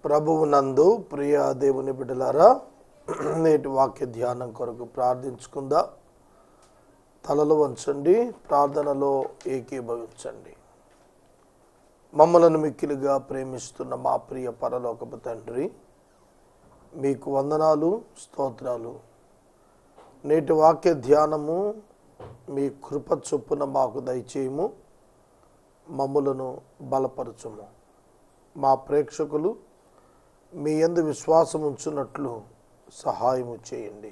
ప్రభువునందు ప్రియ దేవుని బిడ్డలారా, నేటి వాక్య ధ్యానం కొరకు ప్రార్థించుకుందా. తలలు వంచండి, ప్రార్థనలో ఏకీభవించండి. మమ్మలను మిక్కిలిగా ప్రేమిస్తున్న మా ప్రియ పరలోకపు తండ్రి, మీకు వందనాలు, స్తోత్రాలు. నేటి వాక్య ధ్యానము మీ కృప చొప్పున మాకు దయచేయము, మమ్ములను బలపరచుము. మా ప్రేక్షకులు మీ యందు విశ్వాసం ఉంచున్నట్లు సహాయము చేయండి.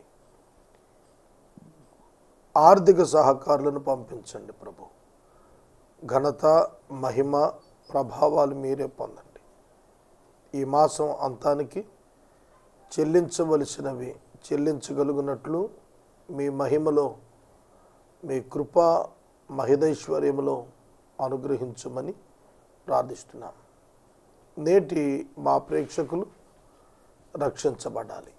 ఆర్థిక సహకారులను పంపించండి ప్రభు. ఘనత, మహిమ, ప్రభావాలు మీరే పొందండి. ఈ మాసం అంతానికి చెల్లించవలసినవి చెల్లించగలుగునట్లు మీ మహిమలో, మీ కృప మహిదైశ్వర్యములో అనుగ్రహించమని ప్రార్థిస్తున్నాం. నేటి మా ప్రేక్షకులు రక్షించబడాలి,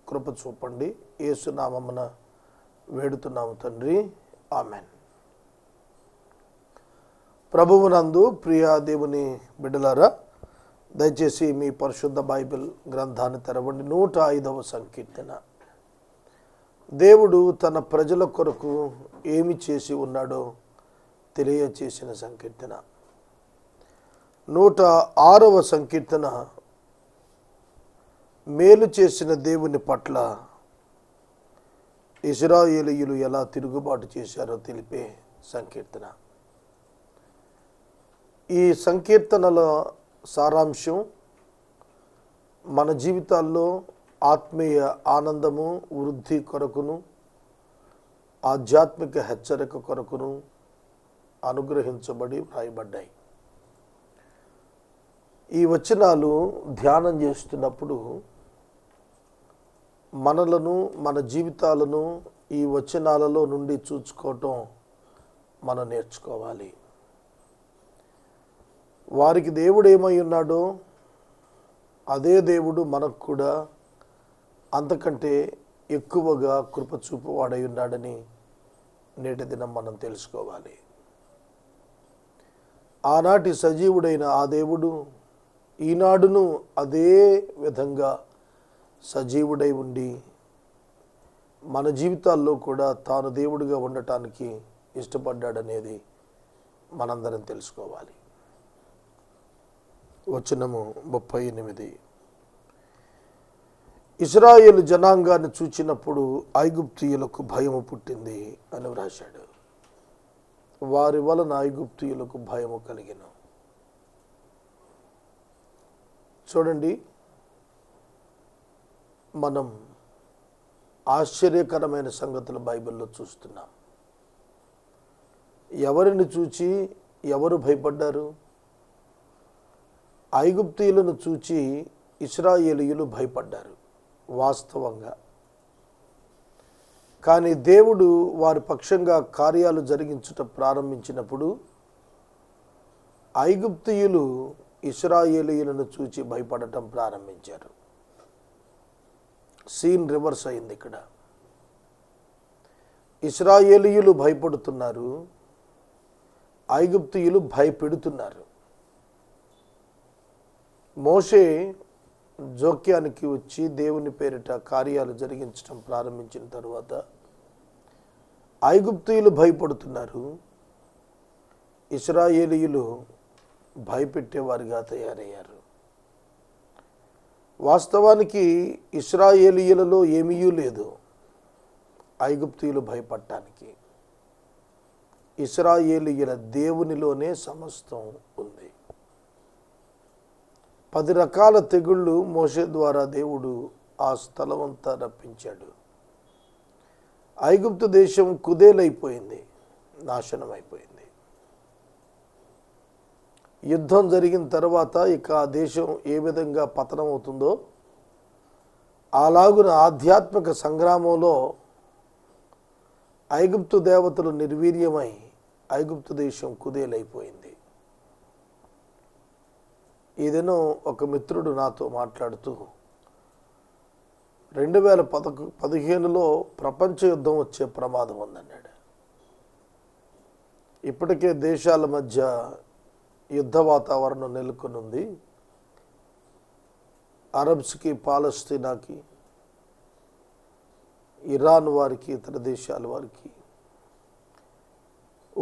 కృప చూపండి. యేసు నామమున వేడుతున్నాము తండ్రి, ఆమెన్. ప్రభువునందు ప్రియ దేవుని బిడ్డలారా, దయచేసి మీ పరిశుద్ధ బైబిల్ గ్రంథాన్ని తెరవండి. 105వ సంకీర్తన. దేవుడు తన ప్రజల కొరకు ఏమి చేసి ఉన్నాడో తెలియచేసిన సంకీర్తన. 106వ సంకీర్తన మేలు చేసిన దేవుని పట్ల ఇశ్రాయేలీయులు ఎలా తిరుగుబాటు చేశారో తెలిపే సంకీర్తన. ఈ సంకీర్తనల సారాంశం మన జీవితాల్లో ఆత్మీయ ఆనందము, వృద్ధి కొరకును, ఆధ్యాత్మిక హెచ్చరిక కొరకును అనుగ్రహించబడి వ్రాయబడ్డాయి. ఈ వచనాలు ధ్యానం చేస్తున్నప్పుడు మనలను, మన జీవితాలను ఈ వచనాలలో నుండి చూసుకోవటం మనం నేర్చుకోవాలి. వారికి దేవుడు ఏమై ఉన్నాడో అదే దేవుడు మనకు కూడా అంతకంటే ఎక్కువగా కృప చూపువాడై ఉన్నాడని నేటి దినం మనం తెలుసుకోవాలి. ఆనాటి సజీవుడైన ఆ దేవుడు ఈనాడును అదే విధంగా సజీవుడై ఉండి మన జీవితాల్లో కూడా తాను దేవుడిగా ఉండటానికి ఇష్టపడ్డాడనేది మనందరం తెలుసుకోవాలి. వచనము 38. ఇశ్రాయేలు జనాంగాన్ని చూచినప్పుడు ఐగుప్తీయులకు భయము పుట్టింది అని వ్రాశాడు. వారి వలన ఐగుప్తీయులకు భయము కలిగెను. చూడండి, మనం ఆశ్చర్యకరమైన సంగతులు బైబిల్లో చూస్తున్నాం. ఎవరిని చూచి ఎవరు భయపడ్డారు? ఐగుప్తీయులను చూచి ఇశ్రాయేలీయులు భయపడ్డారు వాస్తవంగా. కానీ దేవుడు వారి పక్షంగా కార్యాలు జరిగించుట ప్రారంభించినప్పుడు ఐగుప్తీయులు ఇశ్రాయేలీయులను చూచి భయపడటం ప్రారంభించారు. సీన్ రివర్స్ అయింది ఇక్కడ. ఇశ్రాయేలీయులు భయపడుతున్నారు, ఐగుప్తీయులు భయపెడుతున్నారు. మోషే జోక్యానికి వచ్చి దేవుని పేరిట కార్యాలు జరిగించడం ప్రారంభించిన తరువాత ఐగుప్తీయులు భయపడుతున్నారు, ఇశ్రాయేలీయులు భయపెట్టేవారిగా తయారయ్యారు. వాస్తవానికి ఇశ్రాయేలీయులలో ఏమీ లేదు ఐగుప్తీయులు భయపడటానికి. ఇశ్రాయేలీయుల దేవునిలోనే సమస్తం ఉంది. 10 రకాల తెగుళ్ళు మోషే ద్వారా దేవుడు ఆ స్థలమంతా రప్పించాడు. ఐగుప్తు దేశం కుదేలైపోయింది, నాశనం అయిపోయింది. యుద్ధం జరిగిన తర్వాత ఇక ఆ దేశం ఏ విధంగా పతనం అవుతుందో అలాగున ఆధ్యాత్మిక సంగ్రామంలో ఐగుప్తు దేవతలు నిర్వీర్యమై ఐగుప్తు దేశం కుదేలైపోయింది. ఇదేనో ఒక మిత్రుడు నాతో మాట్లాడుతూ 2015లో ప్రపంచ యుద్ధం వచ్చే ప్రమాదం ఉందన్నాడు. ఇప్పటికే దేశాల మధ్య యుద్ధ వాతావరణం నెలకొనుంది. అరబ్స్కి, పాలస్తీనాకి, ఇరాన్ వారికి, ఇతర దేశాల వారికి,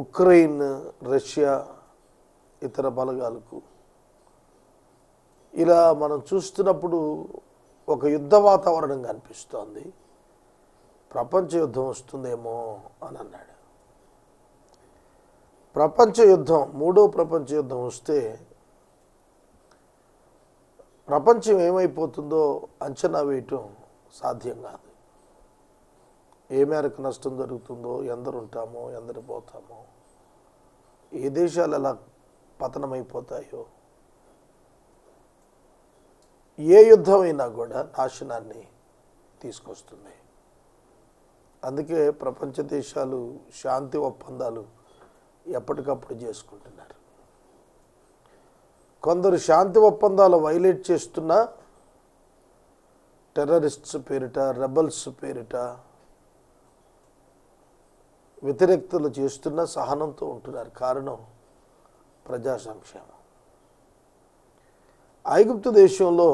ఉక్రెయిన్, రష్యా, ఇతర బలగాలకు, ఇలా మనం చూస్తున్నప్పుడు ఒక యుద్ధ వాతావరణం కనిపిస్తోంది. ప్రపంచ యుద్ధం వస్తుందేమో అని అన్నాడు. ప్రపంచ యుద్ధం, మూడో ప్రపంచ యుద్ధం వస్తే ప్రపంచం ఏమైపోతుందో అంచనా వేయటం సాధ్యం కాదు. ఏ మేరకు నష్టం జరుగుతుందో, ఎందరు ఉంటామో, ఎందరు పోతామో, ఏ దేశాలు ఎలా పతనమైపోతాయో, ఏ యుద్ధమైనా కూడా నాశనాన్ని తీసుకొస్తుంది. అందుకే ప్రపంచ దేశాలు శాంతి ఒప్పందాలు ఎప్పటికప్పుడు చేసుకుంటున్నారు. కొందరు శాంతి ఒప్పందాలు వైలేట్ చేస్తున్నా టెర్రరిస్ట్స్ పేరిట, రెబల్స్ పేరిట వ్యతిరేక్తలు చేస్తున్న సహనంతో ఉంటున్నారు. కారణం ప్రజా సంక్షేమం. ఐగుప్తు దేశంలో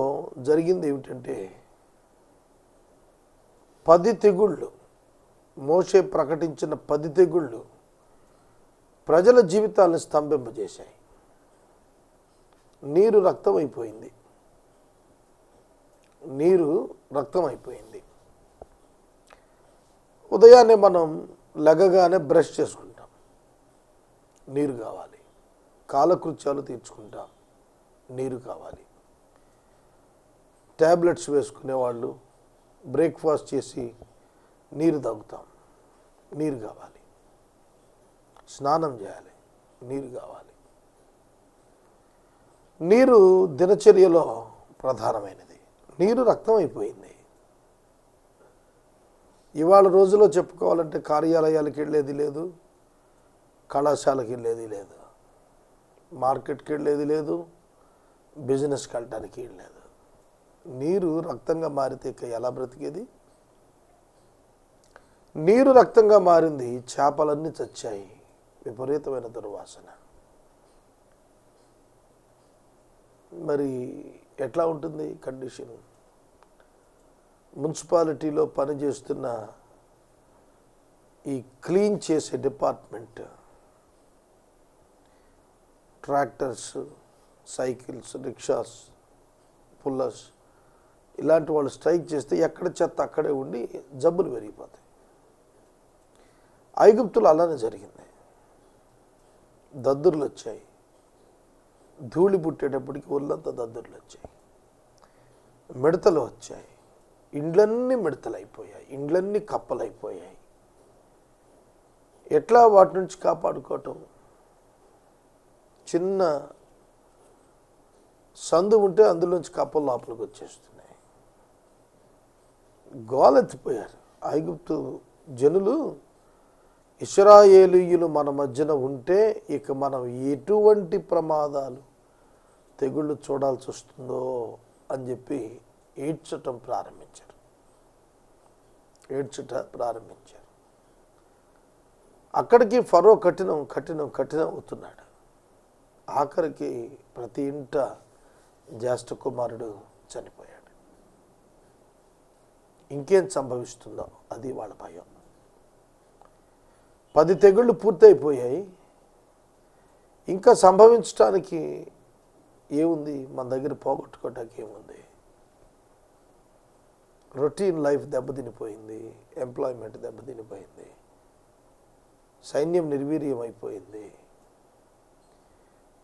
జరిగింది ఏమిటంటే 10 తెగుళ్ళు, మోషే ప్రకటించిన 10 తెగుళ్ళు ప్రజల జీవితాలను స్తంభింపజేశాయి. నీరు రక్తం అయిపోయింది. నీరు రక్తం అయిపోయింది. ఉదయాన్నే మనం లెగగానే బ్రష్ చేసుకుంటాం, నీరు కావాలి. కాలకృత్యాలు తీర్చుకుంటాం, నీరు కావాలి. ట్యాబ్లెట్స్ వేసుకునేవాళ్ళు బ్రేక్ఫాస్ట్ చేసి నీరు తాగుతాం, నీరు కావాలి. స్నానం చేయాలి, నీరు కావాలి. నీరు దినచర్యలో ప్రధానమైనది. నీరు రక్తం అయిపోయింది. ఇవాళ రోజులో చెప్పుకోవాలంటే కార్యాలయాలకు వెళ్ళేది లేదు, కళాశాలకు వెళ్ళేది లేదు, మార్కెట్కి వెళ్ళేది లేదు, బిజినెస్కి వెళ్ళడానికి వెళ్ళలేదు. నీరు రక్తంగా మారితే ఇక ఎలా బ్రతికేది? నీరు రక్తంగా మారింది. చేపలన్నీ చచ్చాయి. విపరీతమైన దుర్వాసన. మరి ఎట్లా ఉంటుంది కండిషన్? మున్సిపాలిటీలో పనిచేస్తున్న ఈ క్లీన్ చేసే department, tractors, cycles, rickshaws, pullers, ఇలాంటి వాళ్ళు స్ట్రైక్ చేస్తే ఎక్కడ చెత్త అక్కడే ఉండి జబ్బులు పెరిగిపోతాయి. ఐగుప్తులో అలానే జరిగింది. దద్దుర్లు వచ్చాయి. ధూళి పుట్టేటప్పటికి ఒళ్ళంతా దద్దుర్లు వచ్చాయి, మిడతలు వచ్చాయి. ఇండ్లన్నీ మిడతలైపోయాయి, ఇండ్లన్నీ కప్పలైపోయాయి. ఎట్లా వాటి నుంచి కాపాడుకోవటం? చిన్న సందు ఉంటే అందులోంచి కప్పలు లోపలికి వచ్చేస్తున్నాయి. గోలెత్తిపోయారు ఐగుప్తు జనులు. ఇశ్రాయేలీయులు మన మధ్యన ఉంటే ఇక మనం ఎటువంటి ప్రమాదాలు, తెగుళ్ళు చూడాల్సి వస్తుందో అని చెప్పి ఏడ్చటం ప్రారంభించారు. అక్కడికి ఫరో కఠినం అవుతున్నాడు. ఆఖరికి ప్రతి ఇంట జ్యేష్ఠ కుమారుడు చనిపోయాడు. ఇంకేం సంభవిస్తుందో అది వాళ్ళ భయం. 10 తెగుళ్ళు పూర్తయిపోయాయి. ఇంకా సంభవించడానికి ఏముంది? మన దగ్గర పోగొట్టుకోవటానికి ఏముంది? రొటీన్ లైఫ్ దెబ్బతినిపోయింది, ఎంప్లాయ్మెంట్ దెబ్బతినిపోయింది, సైన్యం నిర్వీర్యం అయిపోయింది.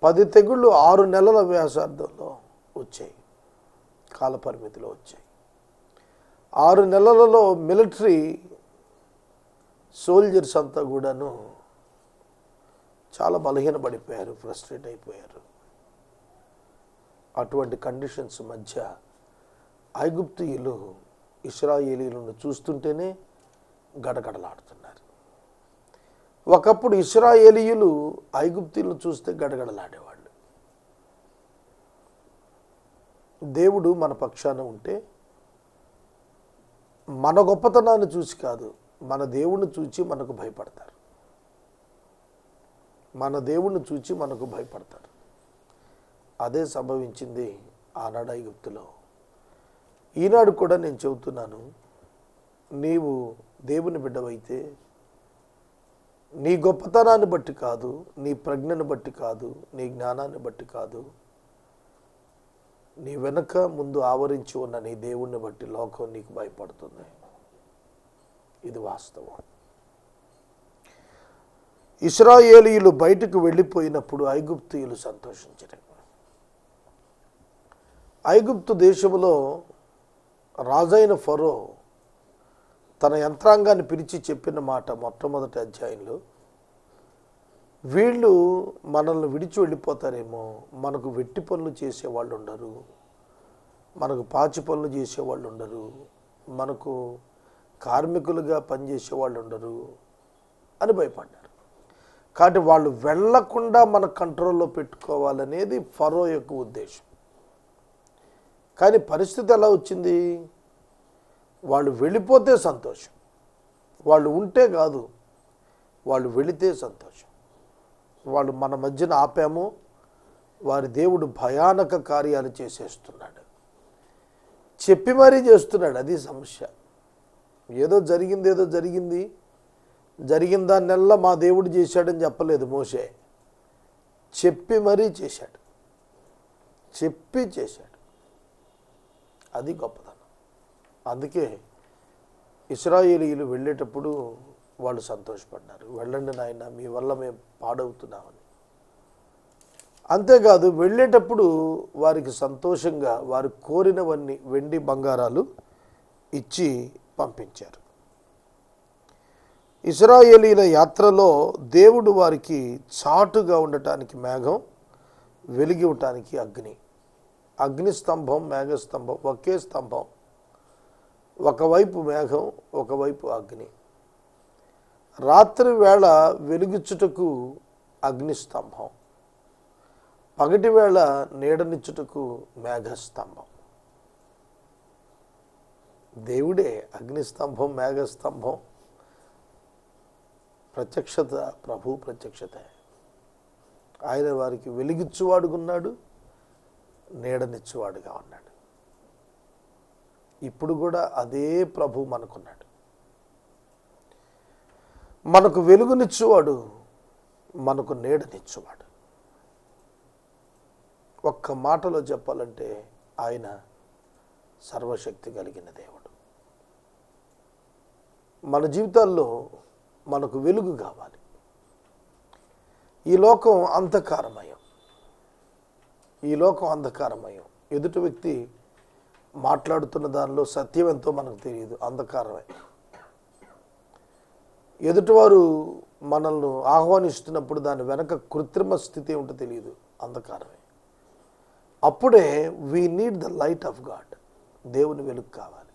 10 తెగుళ్ళు 6 నెలల వ్యాసార్థంలో వచ్చాయి, కాలపరిమితిలో వచ్చాయి. 6 నెలలలో మిలిటరీ సోల్జర్స్ అంతా కూడాను చాలా బలహీనపడిపోయారు, ఫ్రస్ట్రేట్ అయిపోయారు. అటువంటి కండిషన్స్ మధ్య ఐగుప్తీయులు ఇశ్రాయేలీలను చూస్తుంటేనే గడగడలాడుతున్నారు. ఒకప్పుడు ఇశ్రాయేలీయులు ఐగుప్తీయులను చూస్తే గడగడలాడేవాళ్ళు. దేవుడు మన పక్షాన ఉంటే మన గొప్పతనాన్ని చూసి కాదు, మన దేవుణ్ణి చూచి మనకు భయపడతారు. మన దేవుణ్ణి చూచి మనకు భయపడతారు. అదే సంభవించింది ఆనాడు ఐగుప్తులో. ఈనాడు కూడా నేను చెబుతున్నాను, నీవు దేవుని బిడ్డవైతే నీ గొప్పతనాన్ని బట్టి కాదు, నీ ప్రజ్ఞను బట్టి కాదు, నీ జ్ఞానాన్ని బట్టి కాదు, నీ వెనక ముందు ఆవరించి ఉన్న నీ దేవుణ్ణి బట్టి లోకం నీకు భయపడుతుంది. ఇది వాస్తవం. ఇశ్రాయేలీయులు బయటకు వెళ్ళిపోయినప్పుడు ఐగుప్తీయులు సంతోషించారు. ఐగుప్తు దేశంలో రాజైన ఫరో తన యంత్రాంగాన్ని పిలిచి చెప్పిన మాట మొట్టమొదటి అధ్యాయంలో, వీళ్ళు మనల్ని విడిచి వెళ్ళిపోతారేమో, మనకు వెట్టి పనులు చేసేవాళ్ళు ఉండరు, మనకు పాచి పనులు చేసేవాళ్ళు ఉండరు, మనకు కార్మికులుగా పనిచేసేవాళ్ళు ఉండరు అని భయపడ్డారు. కాబట్టి వాళ్ళు వెళ్లకుండా మన కంట్రోల్లో పెట్టుకోవాలనేది ఫరో యొక్క ఉద్దేశం. కానీ పరిస్థితి ఎలా వచ్చింది? వాళ్ళు వెళ్ళిపోతే సంతోషం, వాళ్ళు ఉంటే కాదు, వాళ్ళు వెళితే సంతోషం. వాళ్ళు మన మధ్యన ఆపాము, వారి దేవుడు భయానక కార్యాలు చేసేస్తున్నాడు, చెప్పి మరీ చేస్తున్నాడు. అది సమస్య. ఏదో జరిగింది, జరిగిన దాన్నెల్లా మా దేవుడు చేశాడని చెప్పలేదు మోషే. చెప్పి మరీ చేశాడు, చెప్పి చేశాడు. అది గొప్పతనం. అందుకే ఇశ్రాయేలీయులు వెళ్ళేటప్పుడు వాళ్ళు సంతోషపడ్డారు. వెళ్ళండి నాయన, మీ వల్ల మేము పాడవుతున్నామని. అంతేకాదు, వెళ్ళేటప్పుడు వారికి సంతోషంగా వారు కోరినవన్నీ వెండి బంగారాలు ఇచ్చి పంపించారు. ఇశ్రాయేలీల యాత్రలో దేవుడు వారికి చాటుగా ఉండటానికి మేఘం, వెలిగివటానికి అగ్నిస్తంభం, మేఘస్తంభం, ఒకే స్తంభం, ఒకవైపు మేఘం, ఒకవైపు అగ్ని. రాత్రి వేళ వెలుగుచుటకు అగ్నిస్తంభం, పగటి వేళ నీడనిచ్చుటకు మేఘస్తంభం. దేవుడే అగ్నిస్తంభం, మేఘస్తంభం. ప్రత్యక్షత, ప్రభు ప్రత్యక్షత. ఆయన వారికి వెలిగిచ్చువాడుగా ఉన్నాడు, నీడనిచ్చువాడుగా ఉన్నాడు. ఇప్పుడు కూడా అదే ప్రభు మనకున్నాడు. మనకు వెలుగునిచ్చువాడు, మనకు నీడనిచ్చువాడు. ఒక్క మాటలో చెప్పాలంటే ఆయన సర్వశక్తి కలిగిన దేవుడు. మన జీవితాల్లో మనకు వెలుగు కావాలి. ఈ లోకం అంధకారమయం. ఎదుటి వ్యక్తి మాట్లాడుతున్న దానిలో సత్యం ఎంతో మనకు తెలియదు, అంధకారమే. ఎదుటివారు మనల్ని ఆహ్వానిస్తున్నప్పుడు దాని వెనక కృత్రిమ స్థితి ఏమిటో తెలియదు, అంధకారమే. అప్పుడే we need the light of God. దేవుని వెలుగు కావాలి.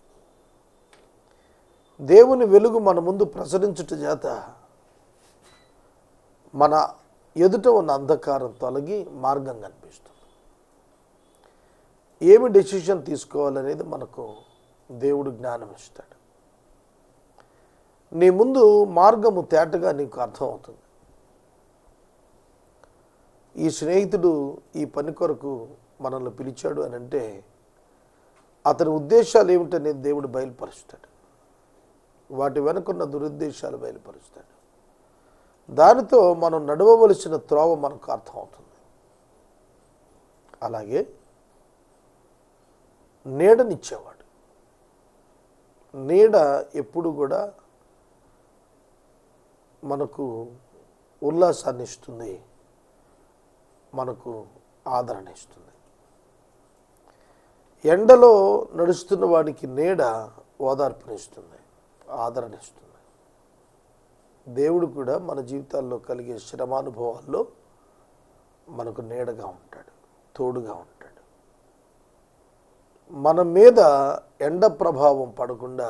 దేవుని వెలుగు మన ముందు ప్రసరించుట చేత మన ఎదుట ఉన్న అంధకారం తొలగి మార్గం కనిపిస్తుంది. ఏమి డెసిషన్ తీసుకోవాలనేది మనకు దేవుడు జ్ఞానం ఇస్తాడు. నీ ముందు మార్గము తేటగా నీకు అర్థమవుతుంది. ఈ స్నేహితుడు ఈ పని కొరకు మనల్ని పిలిచాడు అని అంటే అతని ఉద్దేశాలు ఏమిటనేది దేవుడు బయలుపరుస్తాడు. వాటి వెనుకున్న దురుద్దేశాలు బయలుపరుస్తాడు. దానితో మనం నడవవలసిన త్రోవ మనకు అర్థమవుతుంది. అలాగే నీడనిచ్చేవాడు. నీడ ఎప్పుడు కూడా మనకు ఉల్లాసాన్ని ఇస్తుంది, మనకు ఆదరణ ఇస్తుంది. ఎండలో నడుస్తున్న వాడికి నీడ ఓదార్పునిస్తుంది, ఆదరణ ఇస్తుంది. దేవుడు కూడా మన జీవితాల్లో కలిగే శ్రమానుభవాల్లో మనకు నీడగా ఉంటాడు, తోడుగా ఉంటాడు. మన మీద ఎండ ప్రభావం పడకుండా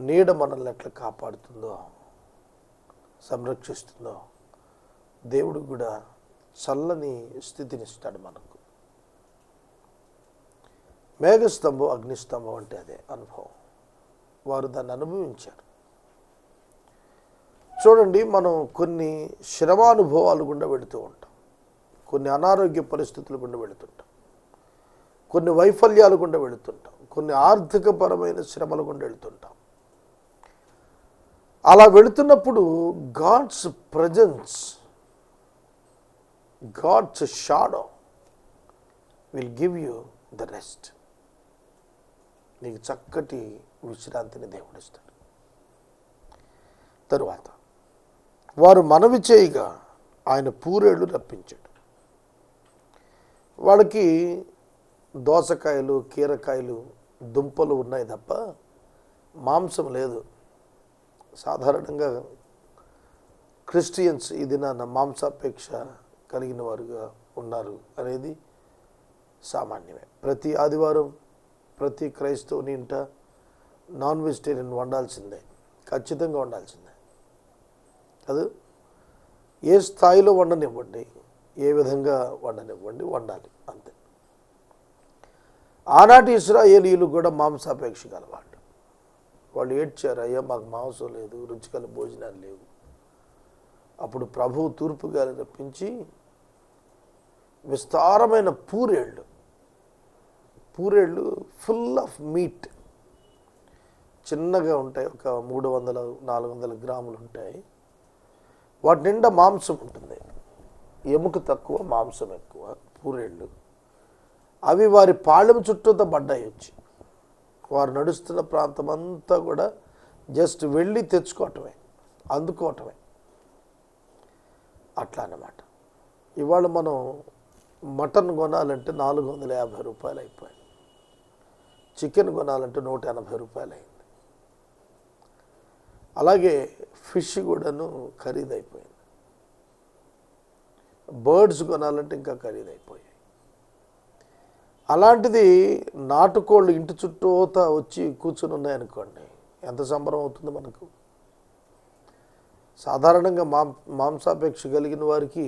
నీడ మనల్ని ఎట్లా కాపాడుతుందో, సంరక్షిస్తుందో, దేవుడు కూడా చల్లని స్థితినిస్తాడు మనకు. మేఘస్తంభం, అగ్నిస్తంభం అంటే అదే అనుభవం. వారు దాన్ని అనుభవించారు. చూడండి, మనం కొన్ని శ్రమానుభవాలు గుండా వెళుతూ ఉంటాం, కొన్ని అనారోగ్య పరిస్థితులు గుండా వెళుతుంటాం, కొన్ని వైఫల్యాలు గుండా వెళుతుంటాం, కొన్ని ఆర్థికపరమైన శ్రమల గుండా వెళ్తుంటాం. అలా వెళుతున్నప్పుడు God's presence, God's shadow will give you the rest. నీకు చక్కటి విశ్రాంతిని దేవుడు ఇస్తాడు. తరువాత వారు మనవి చేయగా ఆయన పూరేళ్లు రప్పించాడు. వాళ్ళకి దోసకాయలు, కీరకాయలు, దుంపలు ఉన్నాయి తప్ప మాంసం లేదు. సాధారణంగా క్రిస్టియన్స్ ఈ దినాన మాంసాపేక్ష కలిగిన వారుగా ఉన్నారు అనేది సామాన్యమే. ప్రతి ఆదివారం ప్రతి క్రైస్తవుని ఇంట నాన్ వెజిటేరియన్ వండాల్సిందే, ఖచ్చితంగా వండాల్సిందే. అది ఏ స్థాయిలో వండనివ్వండి, ఏ విధంగా వండనివ్వండి, వండాలి అంతే. ఆనాటి ఇశ్రాయేలీయులు కూడా మాంసాపేక్ష గలవాళ్ళు. వాళ్ళు ఏడ్చారు, అయ్యా మాకు మాంసం లేదు, రుచికల భోజనాలు లేవు. అప్పుడు ప్రభువు తూర్పు గాలి రప్పించి విస్తారమైన పూరేళ్ళు ఫుల్ ఆఫ్ మీట్, చిన్నగా ఉంటాయి, ఒక 300-400 గ్రాములు ఉంటాయి. వాటి నిండా మాంసం ఉంటుంది, ఎముక తక్కువ మాంసం ఎక్కువ పూరేళ్ళు. అవి వారి పాళెం చుట్టూతో పడ్డాయి వచ్చి. వారు నడుస్తున్న ప్రాంతం అంతా కూడా జస్ట్ వెళ్ళి తెచ్చుకోవటమే, అందుకోవటమే, అట్లా అన్నమాట. ఇవాళ మనం మటన్ కొనాలంటే 450 రూపాయలు అయిపోయింది, చికెన్ కొనాలంటే 180 రూపాయలు అయింది. అలాగే ఫిష్ కూడాను ఖరీదైపోయింది. బర్డ్స్ కొనాలంటే ఇంకా ఖరీదైపోయాయి. అలాంటిది నాటుకోళ్ళు ఇంటి చుట్టూతా వచ్చి కూర్చుని ఉన్నాయనుకోండి, ఎంత సంబరం అవుతుంది మనకు. సాధారణంగా మాంసాపేక్ష కలిగిన వారికి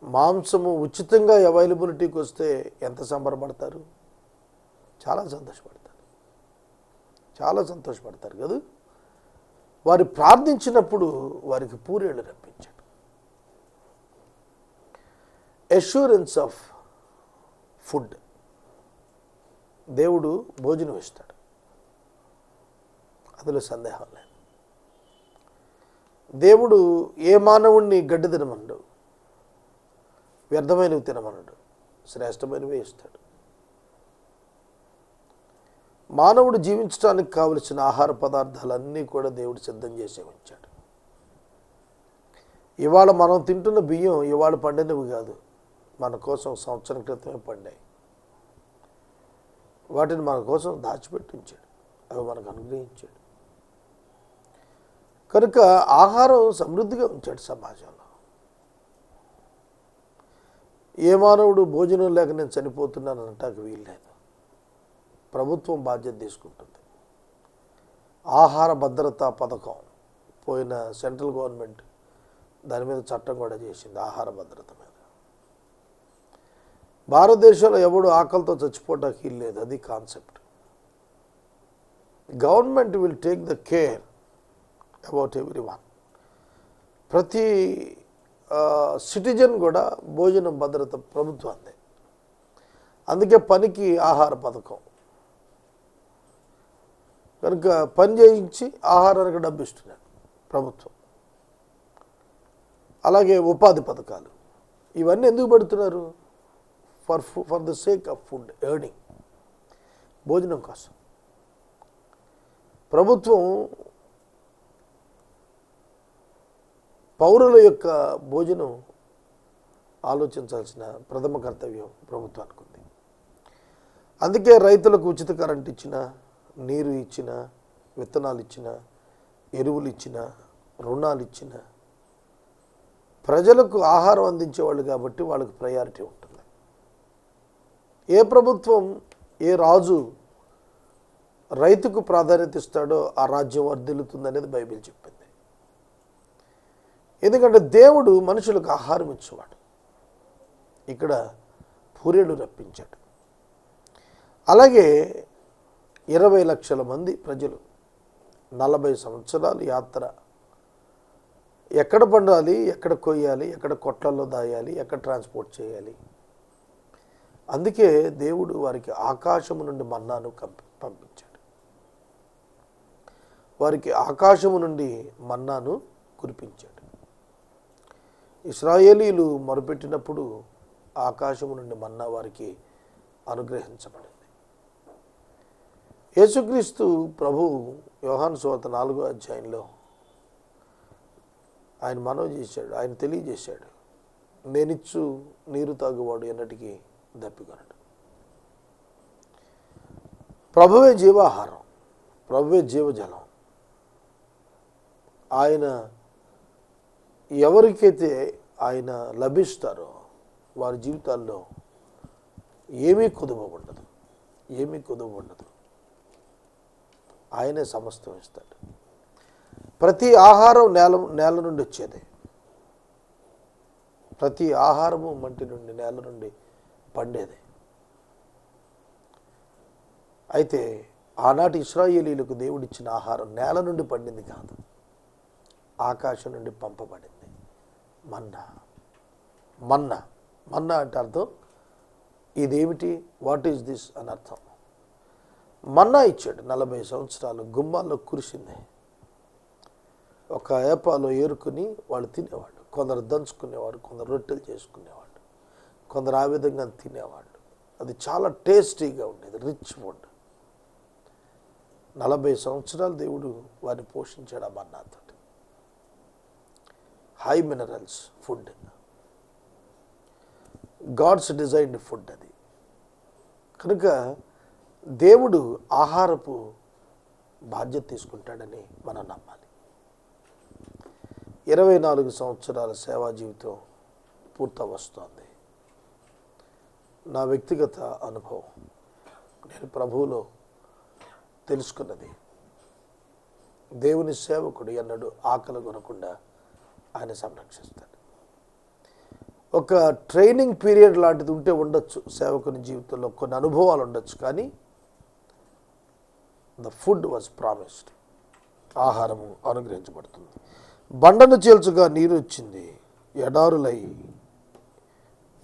మాంసము ఉచితంగా అవైలబిలిటీకి వస్తే ఎంత సంబరపడతారు, చాలా సంతోషపడతారు కదా. వారు ప్రార్థించినప్పుడు వారికి పూరేళ్ళు రప్పించాడు. అష్యూరెన్స్ ఆఫ్ ఫుడ్, దేవుడు భోజనం ఇస్తాడు, అందులో సందేహం లేదు. దేవుడు ఏ మానవుణ్ణి గడ్డి తినమన్నాడు, వ్యర్థమైనవి తినమన్నాడు, శ్రేష్టమైనవే ఇస్తాడు. మానవుడు జీవించడానికి కావలసిన ఆహార పదార్థాలన్నీ కూడా దేవుడు సిద్ధం చేసే ఉంచాడు. ఇవాళ మనం తింటున్న బియ్యం ఇవాళ పండినవి కాదు, మన కోసం సంవత్సరం క్రితమే పండాయి. వాటిని మన కోసం దాచిపెట్టి ఉంచాడు, అవి మనకు అనుగ్రహించాడు. కనుక ఆహారం సమృద్ధిగా ఉంచాడు సమాజంలో. ఏ మానవుడు భోజనం లేక నేను చనిపోతున్నాను అనటానికి వీల్లేదు. ప్రభుత్వం బాధ్యత తీసుకుంటుంది. ఆహార భద్రతా పథకం పోయిన సెంట్రల్ గవర్నమెంట్ దాని మీద చట్టం కూడా చేసింది, ఆహార భద్రత మీద. భారతదేశంలో ఎవడు ఆకలితో చచ్చిపోవటానికి వీల్లేదు, అది concept. Government will take the care about every one. ప్రతి సిటిజన్ కూడా భోజనం భద్రత ప్రభుత్వాన్ని. అందుకే పనికి ఆహార పథకం, కనుక పని చేయించి ఆహారానికి డబ్బు ఇస్తున్నాడు ప్రభుత్వం. అలాగే ఉపాధి పథకాలు, ఇవన్నీ ఎందుకు పెడుతున్నారు? For the sake of food earning, భోజనం కోసం. ప్రభుత్వం పౌరుల యొక్క భోజనం ఆలోచించాల్సిన ప్రథమ కర్తవ్యం ప్రభుత్వానికి ఉంది. అందుకే రైతులకు ఉచిత కరెంట్ ఇచ్చిన, నీరు ఇచ్చిన, విత్తనాలు ఇచ్చిన, ఎరువులు ఇచ్చిన, రుణాలు ఇచ్చిన, ప్రజలకు ఆహారం అందించేవాళ్ళు కాబట్టి వాళ్ళకి ప్రయారిటీ ఉంటుంది. ఏ ప్రభుత్వం, ఏ రాజు రైతుకు ప్రాధాన్యత ఇస్తాడో ఆ రాజ్యం వర్ధిల్లుతుందనేది బైబిల్ చెప్పింది. ఎందుకంటే దేవుడు మనుషులకు ఆహారం ఇచ్చేవాడు. ఇక్కడ పూరేళ్ళు రప్పించాడు. అలాగే 20 లక్షల మంది ప్రజలు 40 సంవత్సరాలు యాత్ర, ఎక్కడ పండాలి, ఎక్కడ కొయ్యాలి, ఎక్కడ కొట్లలో దాయాలి, ఎక్కడ ట్రాన్స్పోర్ట్ చేయాలి, అందుకే దేవుడు వారికి ఆకాశము నుండి మన్నాను పంపించాడు. వారికి ఆకాశము నుండి మన్నాను కురిపించాడు. ఇశ్రాయేలీలు మొరపెట్టినప్పుడు ఆకాశము నుండి మన్నా వారికి అనుగ్రహించబడింది. యేసుక్రీస్తు ప్రభు యోహాను సువార్త 4వ అధ్యాయంలో ఆయన మనవి చేశాడు, ఆయన తెలియజేశాడు, నేనిచ్చు నీరు తాగువాడు ఎన్నటికీ దప్పికొనడు. ప్రభువే జీవాహారం, ప్రభువే జీవజలం. ఆయన ఎవరికైతే ఆయన లభిస్తారో వారి జీవితాల్లో ఏమీ కొదువ ఉండదు, ఏమీ కొదువ ఉండదు. ఆయనే సమస్తం ఇస్తాడు. ప్రతి ఆహారం నేల నుండి వచ్చేదే. ప్రతి ఆహారము మంటి నుండి, నేల నుండి పండేదే. అయితే ఆనాటి ఇశ్రాయేలీలకు దేవుడిచ్చిన ఆహారం నేల నుండి పండింది కాదు, ఆకాశం నుండి పంపబడింది. మన్నా. మన్నా మన్నా అంటే అర్థం ఇదేమిటి, వాట్ ఈజ్ దిస్ అని అర్థం. మన్నా ఇచ్చాడు. 40 సంవత్సరాలు గుమ్మాల్లో కురిసింది. ఒక ఏపాలో ఏరుకుని వాళ్ళు తినేవాళ్ళు. కొందరు దంచుకునేవాడు, కొందరు రొట్టెలు చేసుకునేవాడు, కొందరు ఆ విధంగా తినేవాళ్ళు. అది చాలా టేస్టీగా ఉండేది, రిచ్ ఫుడ్. 40 సంవత్సరాలు దేవుడు వారిని పోషించాడు ఆ మన్నాతో. High minerals food, God's designed food అది. కనుక దేవుడు ఆహారపు బాధ్యత తీసుకుంటాడని మనం నమ్మాలి. 24 సంవత్సరాల సేవా జీవితం పూర్తవస్తోంది. నా వ్యక్తిగత అనుభవం, నేను ప్రభువులో తెలుసుకున్నది, దేవుని సేవకుడు ఎన్నడూ ఆకలి కొనకుండా ఆయన సంరక్షిస్తాడు. ఒక ట్రైనింగ్ పీరియడ్ లాంటిది ఉంటే ఉండొచ్చు సేవకుని జీవితంలో, కొన్ని అనుభవాలు ఉండొచ్చు, కానీ ద ఫుడ్ వాజ్ ప్రామిస్డ్. ఆహారము అనుగ్రహించబడుతుంది. బండను చీల్చుగా నీరు వచ్చింది,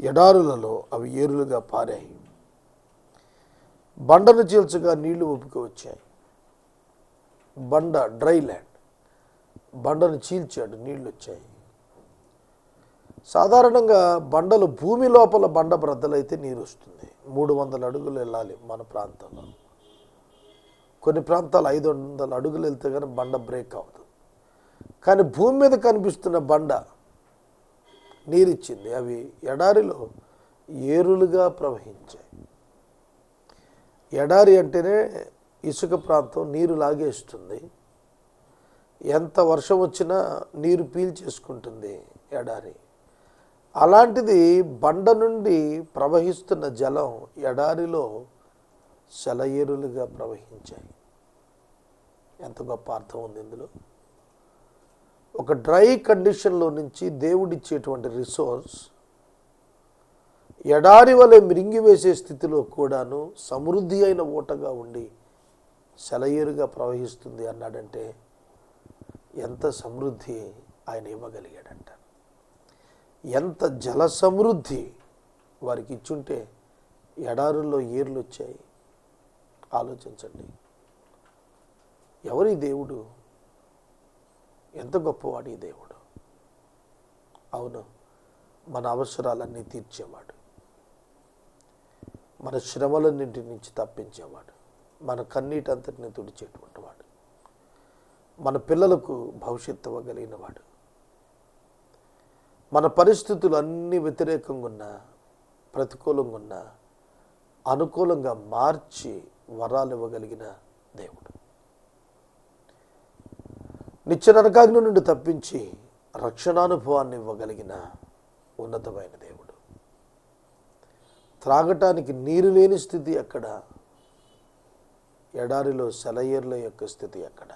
ఎడారులలో అవి ఏరులుగా పారాయి. బండను చీల్చుగా నీళ్లు ఉబ్బుకు వచ్చాయి. బండ డ్రై ల్యాండ్, బండను చీల్చాడు, నీళ్లు వచ్చాయి. సాధారణంగా బండలు భూమి లోపల బండ బ్రద్దలైతే నీరు వస్తుంది. 300 అడుగులు వెళ్ళాలి మన ప్రాంతంలో. కొన్ని ప్రాంతాలు 500 అడుగులు వెళ్తే కానీ బండ బ్రేక్ అవ్వదు. కానీ భూమి మీద కనిపిస్తున్న బండ నీరిచ్చింది. అవి ఎడారిలో ఏరులుగా ప్రవహించాయి. ఎడారి అంటేనే ఇసుక ప్రాంతం, నీరు లాగేస్తుంది. ఎంత వర్షం వచ్చినా నీరు పీల్చేసుకుంటుంది ఎడారి. అలాంటిది బండ నుండి ప్రవహిస్తున్న జలం ఎడారిలో సెలయేరులుగా ప్రవహించాయి. ఎంత గొప్ప అర్థం ఉంది ఇందులో. ఒక డ్రై కండిషన్లో నుంచి దేవుడిచ్చేటువంటి రిసోర్స్ ఎడారి వలె మిరింగివేసే స్థితిలో కూడాను సమృద్ధి అయిన ఊటగా ఉండి సెలయేరుగా ప్రవహిస్తుంది అన్నాడంటే ఎంత సమృద్ధి ఆయన ఇవ్వగలిగాడంట. ఎంత జల సమృద్ధి వారికి ఇచ్చుంటే ఎడారుల్లో ఏర్లు వచ్చాయి. ఆలోచించండి, ఎవరి దేవుడు, ఎంత గొప్పవాడు ఈ దేవుడు. అవును, మన అవసరాలన్నీ తీర్చేవాడు, మన శ్రమలన్నింటి నుంచి తప్పించేవాడు, మన కన్నీటంతటిని తుడిచేటువంటి వాడు, మన పిల్లలకు భవిష్యత్తు ఇవ్వగలిగిన వాడు, మన పరిస్థితులు అన్నీ వ్యతిరేకంగా ఉన్నా, ప్రతికూలంగా ఉన్నా అనుకూలంగా మార్చి వరాలు ఇవ్వగలిగిన దేవుడు. నిత్య నరకాగ్ని నుండి తప్పించి రక్షణానుభవాన్ని ఇవ్వగలిగిన ఉన్నతమైన దేవుడు. త్రాగటానికి నీరు లేని స్థితి ఎక్కడ, ఎడారిలో సెలయేర్ల యొక్క స్థితి ఎక్కడ,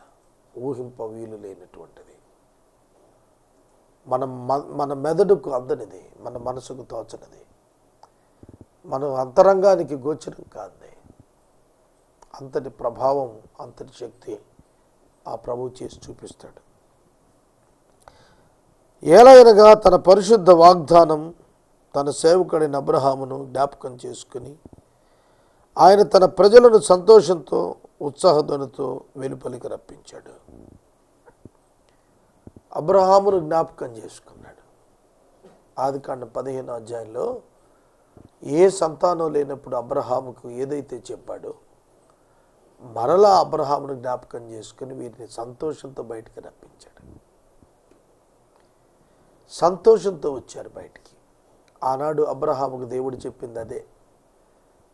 ఊహింప వీలు లేనటువంటిది. మన మెదడుకు అందనిది, మన మనసుకు తోచనిది, మన అంతరంగానికి గోచరం కాంది. అంతటి ప్రభావం, అంతటి శక్తి ఆ ప్రభువు చేసి చూపిస్తాడు. ఏలయనగా తన పరిశుద్ధ వాగ్దానం, తన సేవకుడైన అబ్రహామును జ్ఞాపకం చేసుకుని ఆయన తన ప్రజలను సంతోషంతో ఉత్సాహధ్వనితో వెలుపలికి రప్పించాడు. అబ్రహామును జ్ఞాపకం చేసుకున్నాడు. ఆదికాండం 15వ అధ్యాయంలో ఏ సంతానం లేనప్పుడు అబ్రహాముకు ఏదైతే చెప్పాడో మరలా అబ్రహామును జ్ఞాపకం చేసుకుని వీరిని సంతోషంతో బయటికి రప్పించాడు. సంతోషంతో వచ్చారు బయటికి. ఆనాడు అబ్రహాముకు దేవుడు చెప్పింది అదే,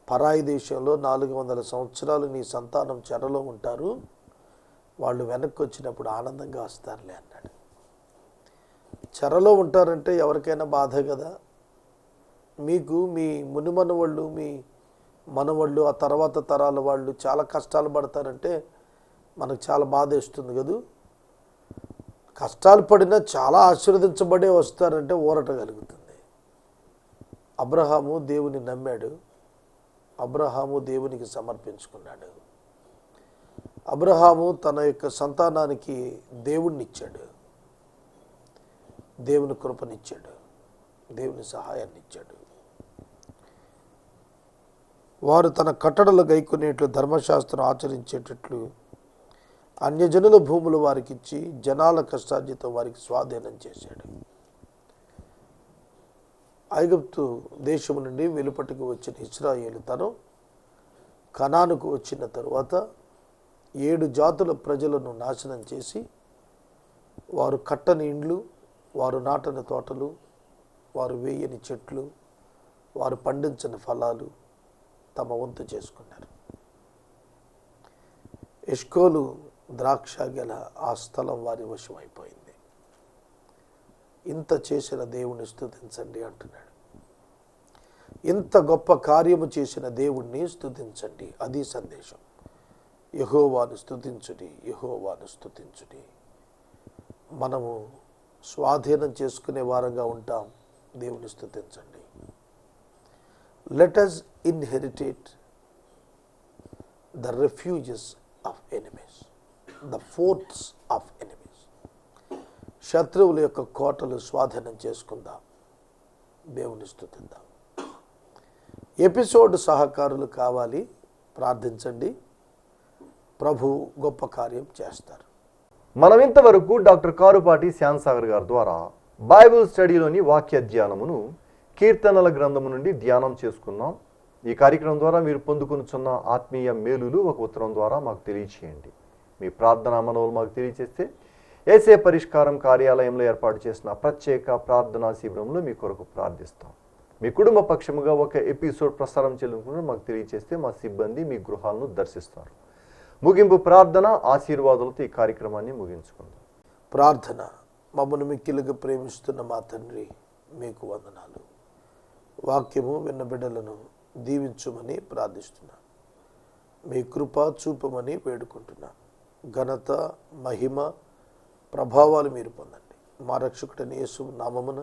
పరాయి దేశంలో 400 సంవత్సరాలు నీ సంతానం చెరలో ఉంటారు, వాళ్ళు వెనక్కి వచ్చినప్పుడు ఆనందంగా వస్తారులే అన్నాడు. చెరలో ఉంటారంటే ఎవరికైనా బాధ కదా. మీకు మీ మునిమనవాళ్ళు, మీ మనవాళ్ళు, ఆ తర్వాత తరాల వాళ్ళు చాలా కష్టాలు పడతారంటే మనకు చాలా బాధ వేస్తుంది కదూ. కష్టాలు పడినా చాలా ఆశీర్వదించబడే వస్తారంటే ఊరట కలుగుతుంది. అబ్రహాము దేవుని నమ్మాడు. అబ్రహాము దేవునికి సమర్పించుకున్నాడు. అబ్రహాము తన యొక్క సంతానానికి దేవుణ్ణి ఇచ్చాడు, దేవుని కృపనిచ్చాడు, దేవుని సహాయాన్ని ఇచ్చాడు. వారు తన కట్టడలు గైకొనేట్లు ధర్మశాస్త్రం ఆచరించేటట్లు అన్యజనుల భూములు వారికి ఇచ్చి జనాల కష్టార్జితం వారికి స్వాధీనం చేశాడు. ఐగుప్తు దేశము నుండి వెలుపటికి వచ్చిన ఇశ్రాయేలు తను కనానుకు వచ్చిన తరువాత 7 జాతుల ప్రజలను నాశనం చేసి వారు కట్టని ఇండ్లు, వారు నాటని తోటలు, వారు వేయని చెట్లు, వారు పండించని ఫలాలు తమ వంతు చేసుకున్నారు. ఎష్కోలు ద్రాక్ష గల ఆ స్థలం వారి వశమైపోయింది. ఇంత చేసిన దేవుణ్ణి స్తుతించండి అంటున్నాడు. ఇంత గొప్ప కార్యము చేసిన దేవుణ్ణి స్తుతించండి, అది సందేశం. యెహోవాను స్తుతించుడి, యెహోవాను స్తుతించుడి. మనము స్వాధీనం చేసుకునే వారంగా ఉంటాం. దేవుని స్తుతించండి. Let us inherit the refuges of enemies, the forts of enemies. శత్రువుల యొక్క కోటలు స్వాధీనం చేసుకుందాం, దేవుని స్తుతిద్దాం. ఎపిసోడ్ సహకారులు కావాలి, ప్రార్థించండి. ప్రభు గొప్ప కార్యం చేస్తారు. మనం ఇంతవరకు డాక్టర్ కారుపాటి శ్యామ్సాగర్ గారి ద్వారా బైబిల్ స్టడీలోని వాక్య ధ్యానమును కీర్తనల గ్రంథము నుండి ధ్యానం చేసుకున్నాం. ఈ కార్యక్రమం ద్వారా మీరు పొందుకొనుచున్న ఆత్మీయ మేలులు ఒక ఉత్తరం ద్వారా మాకు తెలియచేయండి. మీ ప్రార్థనా మనవులు మాకు తెలియచేస్తే ఏసే పరిష్కారం కార్యాలయంలో ఏర్పాటు చేసిన ప్రత్యేక ప్రార్థనా శిబిరంలో మీ కొరకు ప్రార్థిస్తాం. మీ కుటుంబ పక్షముగా ఒక ఎపిసోడ్ ప్రసారం చేయాలనుకుంటే మాకు తెలియచేస్తే మా సిబ్బంది మీ గృహాలను దర్శిస్తారు. ముగింపు ప్రార్థన ఆశీర్వాదాలతో ఈ కార్యక్రమాన్ని ముగించుకుందాం. ప్రార్థన. మమ్మల్ని మిక్కిలుగా ప్రేమిస్తున్న మా తండ్రి, మీకు వందనాలు. వాక్యము విన్న బిడ్డలను దీవించుమని ప్రార్థిస్తున్నా. మీ కృప చూపమని వేడుకుంటున్నా. ఘనత, మహిమ, ప్రభావాలు మీరు పొందండి. మా రక్షకుడైన యేసు నామమున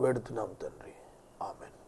వేడుతున్నాం తండ్రి. ఆమెన్.